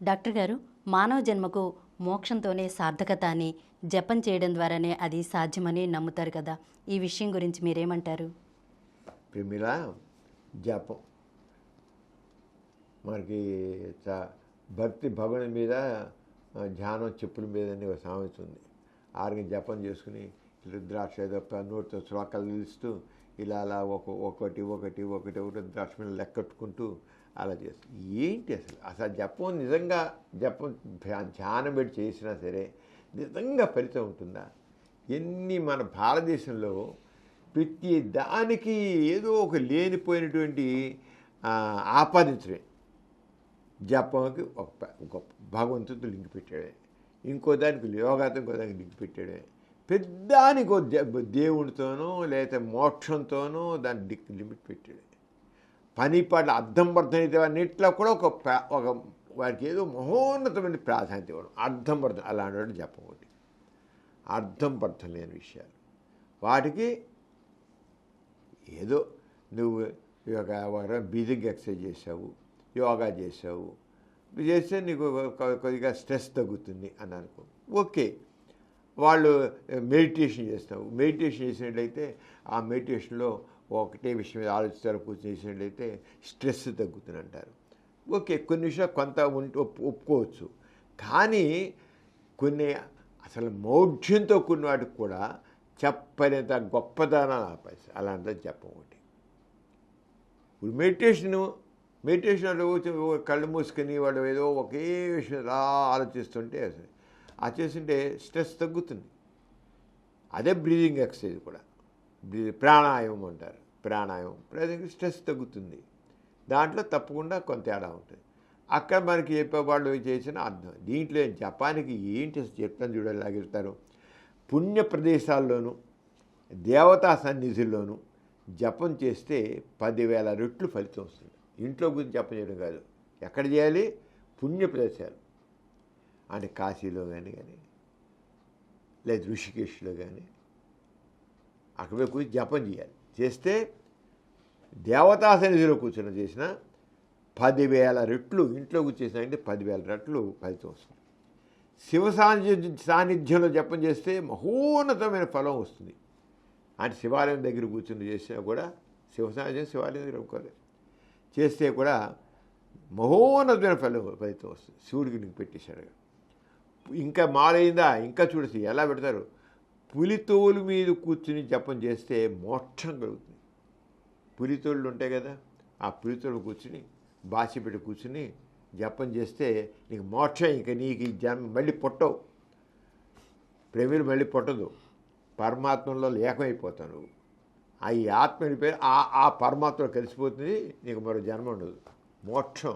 Doctor గారు, మానవ జన్మకు మోక్షంతోనే సార్థకత అని, జపం చేయడం ద్వారానే అది సాధ్యమని నమ్ముతారు కదా! ఈ విషయం గురించి మీరేమంటారు? ప్రమిళ జపం మనకి భక్తి భగవాన్ మీద ధ్యానం చెప్పుల మీద అని ఒక సామెత ఉంది. ఆరోగ్యం జపం చేసుకుని రుద్రాక్ష ఏదో నోటితో శ్లోకాలు నిలుస్తూ ఇలా అలా ఒకటి రుద్రాక్ష మీద లెక్కట్టుకుంటూ అలా చేస్తాం. ఏంటి అసలు జపం నిజంగా ధ్యానం పెట్టి చేసినా సరే నిజంగా ఫలితం ఉంటుందా? ఎన్ని మన భారతదేశంలో ప్రతి దానికి ఏదో ఒక లేనిపోయినటువంటి ఆపాదించడమే. జపంకి ఒక భగవంతుడితో లింక్ పెట్టాడే, ఇంకో దానికి యోగాతో ఇంకో దానికి లింక్ పెట్టాడే, పెద్దానికి దేవుడితోనో లేకపోతే మోక్షంతోనో దాన్ని లిమిట్ పెట్టాడు. పని పాటలు అర్థం పర్థం అయితే అన్నిట్లో కూడా ఒక వారికి ఏదో మహోన్నతమైన ప్రాధాన్యత ఇవ్వడం. అర్థం పర్థం అలాంటి జపం ఒకటి. అర్థం పర్థం లేని విషయాలు వాటికి ఏదో నువ్వు బ్రీతింగ్ ఎక్సర్సైజ్ చేసావు, యోగా చేసావు, చేస్తే నీకు కొద్దిగా స్ట్రెస్ తగ్గుతుంది అని అనుకో, ఓకే. వాళ్ళు మెడిటేషన్ చేసినట్లయితే ఆ మెడిటేషన్లో ఒకటే విషయం మీద ఆలోచిస్తారు, కూర్చొని చేసినట్లయితే స్ట్రెస్ తగ్గుతుంది అంటారు. ఓకే, కొన్ని విషయాలు కొంత ఒప్పుకోవచ్చు. కానీ కొన్ని అసలు మౌఢ్యంతో కొన్ని వాటికి కూడా చెప్పలేంత గొప్పదనాలు ఆపాల్సి అలాంటిది చెప్పం ఒకటి. ఇప్పుడు మెడిటేషన్ కళ్ళు మూసుకొని వాడు ఏదో ఒకే విషయం రా ఆలోచిస్తుంటే ఆ చేస్తుంటే స్ట్రెస్ తగ్గుతుంది. అదే బ్రీదింగ్ ఎక్సర్సైజ్ కూడా, ప్రాణాయామం అంటారు. ప్రాణాయామం స్ట్రెస్ తగ్గుతుంది. దాంట్లో తప్పకుండా కొంత తేడా ఉంటుంది. అక్కడ మనకి చెప్పేవాళ్ళు చేసిన అర్థం. దీంట్లో జపానికి ఏంటి చెప్తాను చూడలాగిస్తారు. పుణ్య ప్రదేశాల్లోనూ దేవతా సన్నిధుల్లోనూ జపం చేస్తే 10,000 రెట్లు ఫలితం వస్తుంది. ఇంట్లో గురించి జపం చేయడం కాదు, ఎక్కడ చేయాలి? పుణ్య ప్రదేశాలు అంటే కాశీలో కానీ లేదా ఋషికేశ్లో కానీ అక్కడ కూర్చొని జపం చేయాలి. చేస్తే దేవతా సన్నిధిలో కూర్చొని చేసిన 10,000 రెట్లు, ఇంట్లో కూర్చేసిన అంటే 10,000 రెట్లు ఫలితం వస్తుంది. శివ సాన్నిధ్యంలో జపం చేస్తే మహోన్నతమైన ఫలం వస్తుంది. అంటే శివాలయం దగ్గర కూర్చొని చేసినా కూడా శివాలయం దగ్గర ఒప్పుకోలేదు చేస్తే కూడా మహోన్నతమైన ఫలితం వస్తుంది. శివుడికి నీకు పెట్టేశాడు. ఇంకా మాలైందా, ఇంకా చూడసి ఎలా పెడతారు? పులితోలు మీద కూర్చుని జపం చేస్తే మోక్షం కలుగుతుంది. పులితోళ్ళు ఉంటాయి కదా, ఆ పులితోలు కూర్చుని బాసి పెట్టి కూర్చుని జపం చేస్తే నీకు మోక్షం. ఇంకా నీకు ఈ జన్మ మళ్ళీ పుట్టవు, ప్రేమిలు మళ్ళీ పుట్టదు. పరమాత్మలో ఏకమైపోతావు నువ్వు. ఈ ఆత్మ వెళ్ళిపోయి ఆ పరమాత్మలో కలిసిపోతుంది. నీకు మరో జన్మ ఉండదు, మోక్షం.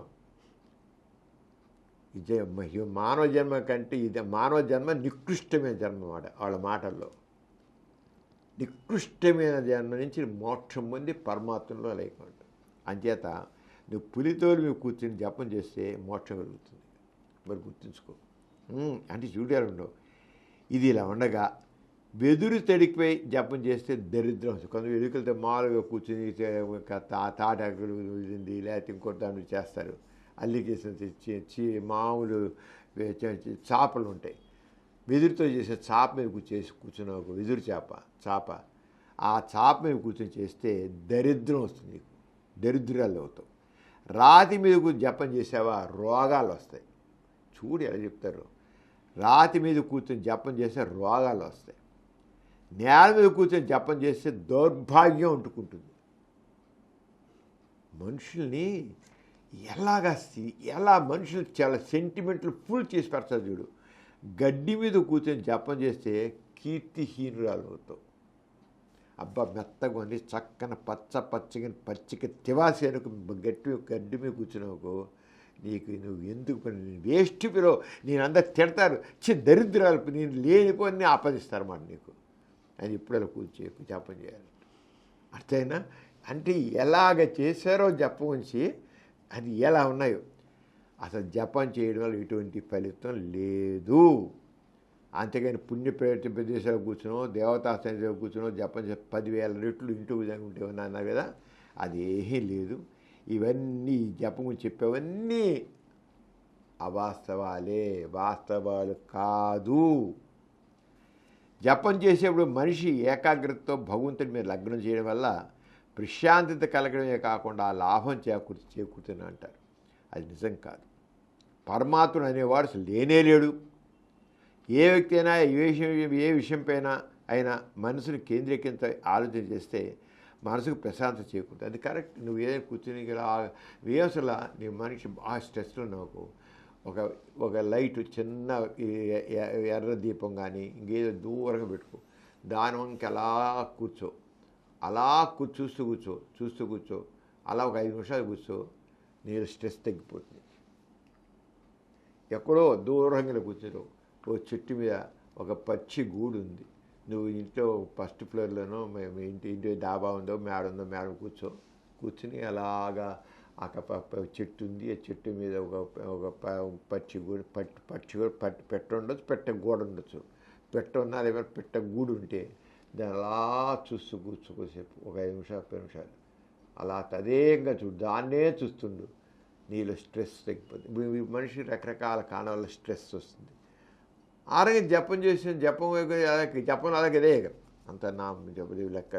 మానవ జన్మ కంటే ఇది మానవ జన్మ నికృష్టమైన జన్మ మాట వాళ్ళ మాటల్లో. నికృష్టమైన జన్మ నుంచి మోక్షం పొంది పరమాత్మలో లేకుండా. అంచేత నువ్వు పులితోలు మీద కూర్చొని జపం చేస్తే మోక్షం కలుగుతుంది. మరి గుర్తుంచుకో. అంటే చూడాలి ఉండవు. ఇది ఇలా ఉండగా వెదురు తడికిపోయి జపం చేస్తే దరిద్రం. కొంత వెదుకలతో మామూలుగా కూర్చుని తాటాకులు ఇది లేకపోతే ఇంకోటి దాన్ని చేస్తారు. అల్లికేసిన తెచ్చి మామూలు చేపలు ఉంటాయి, వెదురుతో చేసే చాప మీద కూర్చున్న ఒక వెదురు చాప ఆ చాప మీద కూర్చొని చేస్తే దరిద్రం వస్తుంది. నీకు దరిద్రాలు అవుతావు. రాతి మీద జపం చేసావా రోగాలు వస్తాయి. చూడు ఎలా చెప్తారు. రాతి మీద కూర్చొని జపం చేస్తే రోగాలు వస్తాయి. నేల మీద కూర్చొని జపం చేస్తే దౌర్భాగ్యం అంటుకుంటుంది. మనుషుల్ని ఎలా మనుషులు చాలా సెంటిమెంట్లు ఫుల్ చేసి పెడతారు చూడు. గడ్డి మీద కూర్చొని జపం చేస్తే కీర్తిహీనురాలు అవుతావు. అబ్బా మెత్తగా ఉంది చక్కన పచ్చిక తివాసేనుకు గడ్డి మీద కూర్చున్నావు నువ్వు ఎందుకు పని వేస్ట్ పిలో నేను అందరు తిడతారు. దరిద్రాలు నేను లేనిపోయి ఆపాదిస్తారు మాట నీకు అని ఇప్పుడు అలా జపం చేయాలి. అర్థమైనా? అంటే ఎలాగ చేశారో జపం ఉంచి అది ఎలా ఉన్నాయో. అసలు జపం చేయడం వల్ల ఎటువంటి ఫలితం లేదు. అంతేగాని ప్రదేశాలు కూర్చునో దేవతా సన్నిధిలో కూర్చునో జపం 10,000 రెట్లు ఇంటూ విధంగా ఉంటే అన్నారు కదా, అది ఏమీ లేదు. ఇవన్నీ జపం చెప్పేవన్నీ అవాస్తవాలే, వాస్తవాలు కాదు. జపం చేసేప్పుడు మనిషి ఏకాగ్రతతో భగవంతుడి మీద లగ్నం చేయడం వల్ల ప్రశాంతత కలగడమే కాకుండా లాభం చేకూరుతుంది అంటారు. అది నిజం కాదు. పరమాత్ముడు అనేవాడు అసలు లేనే లేడు. ఏ వ్యక్తి అయినా ఏ విషయంపైన అయినా మనసును కేంద్రీకరించ ఆలోచన చేస్తే మనసుకు ప్రశాంతత చేకూరుతుంది. అది కరెక్ట్. నువ్వు ఏదైనా కూర్చుని అసలు నీ మనిషి బాగా స్ట్రెస్లో ఉన్నావు, ఒక లైట్ చిన్న ఎర్ర దీపం కానీ ఇంకేదో దూరంగా పెట్టుకో, దాని వంక అలా కూర్చో, చూస్తూ కూర్చో, అలా ఒక 5 నిమిషాలు కూర్చో, నీ స్ట్రెస్ తగ్గిపోతుంది. ఎక్కడో దూరంగా కూర్చో, ఓ చెట్టు మీద ఒక పచ్చి గూడు ఉంది, నువ్వు ఇంట్లో ఫస్ట్ ఫ్లోర్లోనో ఇంటి డాబా ఉందో మేడ కూర్చుని అలాగా చెట్టు ఉంది, ఆ చెట్టు మీద ఒక పచ్చి గూడు పెట్ట ఉండొచ్చు, పెట్ట గోడ ఉండొచ్చు, పెట్ట ఉన్నా లేదా పెట్ట గూడు ఉంటే దాన్ని అలా చూస్తూ కూర్చోసేపు ఒక 5 నిమిషాలు 10 నిమిషాలు అలా తదేంగా దాన్నే చూస్తుండు, నీలో స్ట్రెస్ తగ్గిపోతుంది. మనిషి రకరకాల కారణాల వల్ల స్ట్రెస్ వస్తుంది. ఆరోగ్యం జపం చేసిన జపం అలాగే అంత నా జపం లెక్క.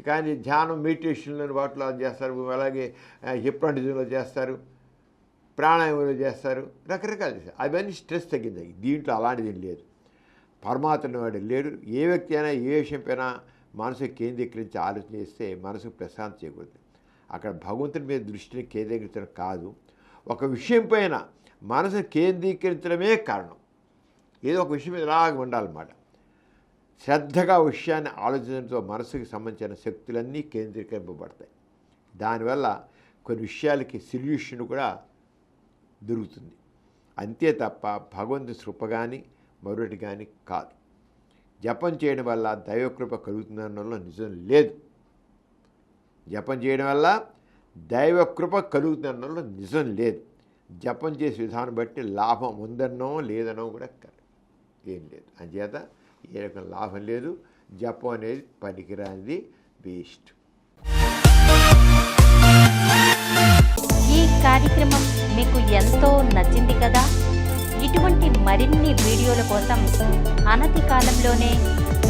కానీ ధ్యానం మెడిటేషన్లో వాటిలో చేస్తారు, అలాగే హిప్నాటిజంలో చేస్తారు, ప్రాణాయామంలో చేస్తారు, రకరకాలు చేస్తారు. అవన్నీ స్ట్రెస్ తగ్గింది. దీంట్లో అలాంటిది లేదు. పరమాత్మ వాడు లేడు. ఏ వ్యక్తి అయినా ఏ విషయంపైనా మనసు కేంద్రీకరించి ఆలోచన చేస్తే మనసుకు ప్రశాంతి చేకూరుతుంది. అక్కడ భగవంతుని మీద దృష్టిని కేంద్రీకరించడం కాదు, ఒక విషయం పైన మనసు కేంద్రీకరించడమే కారణం. ఏదో ఒక విషయం మీద రాగా ఉండాలన్నమాట. శ్రద్ధగా విషయాన్ని ఆలోచించడంతో మనసుకి సంబంధించిన శక్తులన్నీ కేంద్రీకరింపబడతాయి. దానివల్ల కొన్ని విషయాలకి సొల్యూషన్ కూడా దొరుకుతుంది. అంతే తప్ప భగవంతుని కృప కానీ మరొకటి కానీ కాదు. జపం చేయడం వల్ల దైవకృప కలుగుతుందనడంలో నిజం లేదు. జపం చేయడం వల్ల దైవకృప కలుగుతుందనడంలో నిజం లేదు. జపం చేసే విధానం బట్టి లాభం ఉందనో లేదనో కూడా ఏం లేదు. అంచేత ఏ రకం లాభం లేదు. జపం అనేది పనికిరానిది, వేస్ట్. ఈ కార్యక్రమం మీకు ఎంతో నచ్చింది కదా. ఇటువంటి మరిన్ని వీడియోల కోసం అనతి కాలంలోనే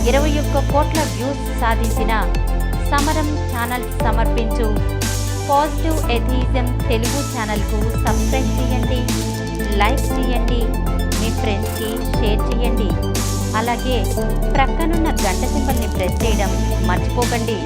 21 కోట్ల వ్యూస్ సాధించిన సమరం ఛానల్ సమర్పించు పాజిటివ్ ఎథియిజం తెలుగు ఛానల్కు సబ్స్క్రైబ్ చేయండి, లైక్ చేయండి, మీ ఫ్రెండ్స్కి షేర్ చేయండి. అలాగే ప్రక్కనున్న గంట సింబల్ని ప్రెస్ చేయడం మర్చిపోకండి.